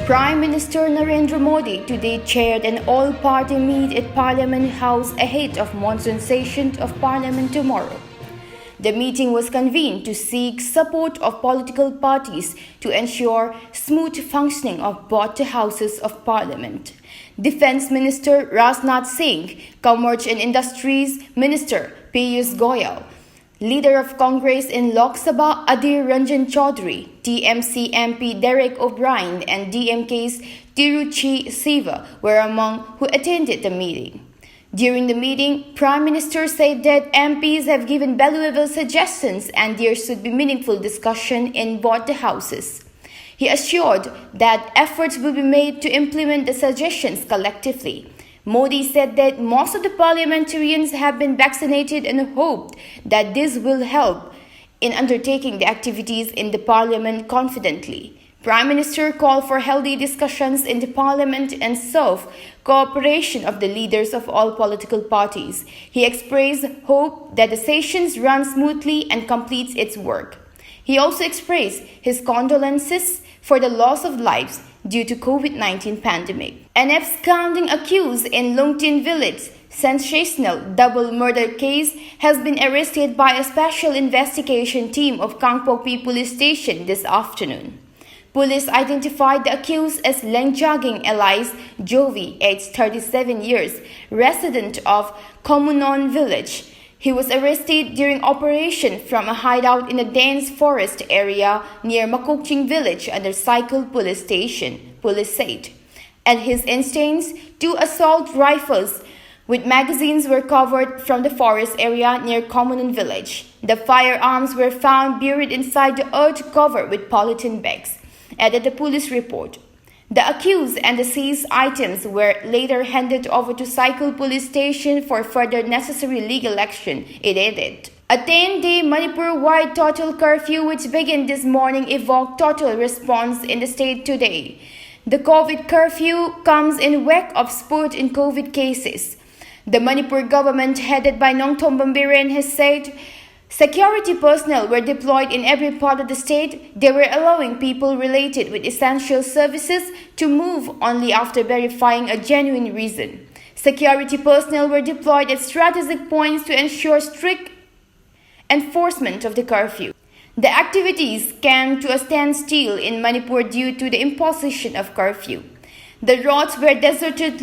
Prime Minister Narendra Modi today chaired an all-party meet at Parliament House ahead of monsoon session of Parliament tomorrow. The meeting was convened to seek support of political parties to ensure smooth functioning of both the houses of Parliament. Defence Minister Rajnath Singh, Commerce and Industries Minister Piyush Goyal, Leader of Congress in Lok Sabha Adhir Ranjan Chaudhary, TMC MP Derek O'Brien and DMK's Tiruchi Siva were among who attended the meeting. During the meeting, Prime Minister said that MPs have given valuable suggestions and there should be meaningful discussion in both the houses. He assured that efforts will be made to implement the suggestions collectively. Modi said that most of the parliamentarians have been vaccinated and hoped that this will help in undertaking the activities in the parliament confidently. Prime Minister called for healthy discussions in the parliament and sought cooperation of the leaders of all political parties. He expressed hope that the sessions run smoothly and completes its work. He also expressed his condolences for the loss of lives due to COVID-19 pandemic. An absconding accused in Lungtin village sensational double murder case has been arrested by a special investigation team of Kangpokpi police station this afternoon. Police identified the accused as Lengjaging alias Jovi, aged 37 years, resident of Komunon village. He was arrested during operation from a hideout in a dense forest area near Makokching village under Cycle police station, police said. At his instance, 2 assault rifles with magazines were recovered from the forest area near Komunon village. The firearms were found buried inside the earth cover with polythene bags, added the police report. The accused and the seized items were later handed over to Cycle police station for further necessary legal action, it added. A 10-day Manipur-wide total curfew which began this morning evoked total response in the state today. The COVID curfew comes in wake of spurt in COVID cases. The Manipur government headed by Nongthom Bambiren has said security personnel were deployed in every part of the state. They were allowing people related with essential services to move only after verifying a genuine reason. Security personnel were deployed at strategic points to ensure strict enforcement of the curfew. The activities came to a standstill in Manipur due to the imposition of curfew. The roads were deserted.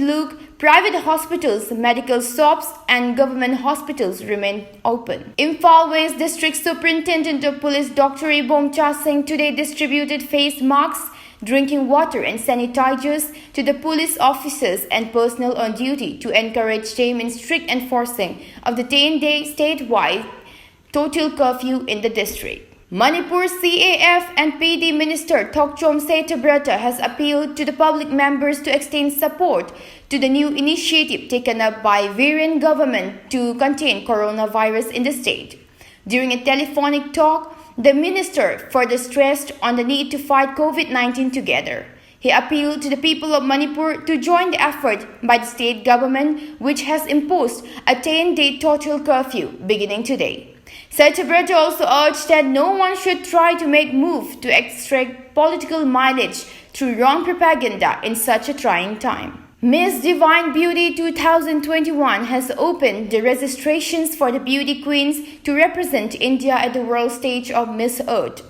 Private hospitals, medical shops, and government hospitals remain open. Imphal West District Superintendent of Police Dr. Ibomcha Singh today distributed face masks, drinking water, and sanitizers to the police officers and personnel on duty to encourage them in strict enforcing of the 10-day statewide total curfew in the district. Manipur CAF and PD Minister Thokchom Setabrata has appealed to the public members to extend support to the new initiative taken up by Viren government to contain coronavirus in the state. During a telephonic talk, the minister further stressed on the need to fight COVID-19 together. He appealed to the people of Manipur to join the effort by the state government, which has imposed a 10-day total curfew beginning today. Setabrata also urged that no one should try to make move to extract political mileage through wrong propaganda in such a trying time. Miss Divine Beauty 2021 has opened the registrations for the beauty queens to represent India at the world stage of Miss Earth.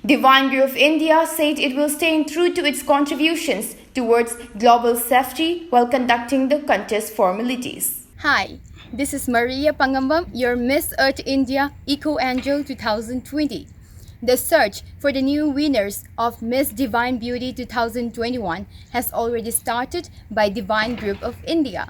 Divine Group of India said it will stay true to its contributions towards global safety while conducting the contest formalities. Hi. This is Maria Pangambam, your Miss Earth India Eco Angel 2020. The search for the new winners of Miss Divine Beauty 2021 has already started by Divine Group of India.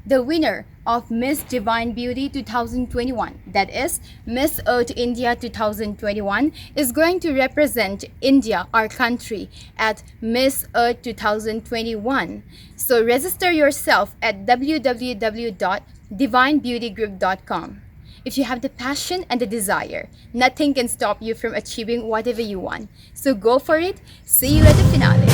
The winner of Miss Divine Beauty 2021, that is Miss Earth India 2021, is going to represent India, our country, at Miss Earth 2021. So register yourself at www.divinebeautygroup.com. If you have the passion and the desire, nothing can stop you from achieving whatever you want. So go for it. See you at the finale.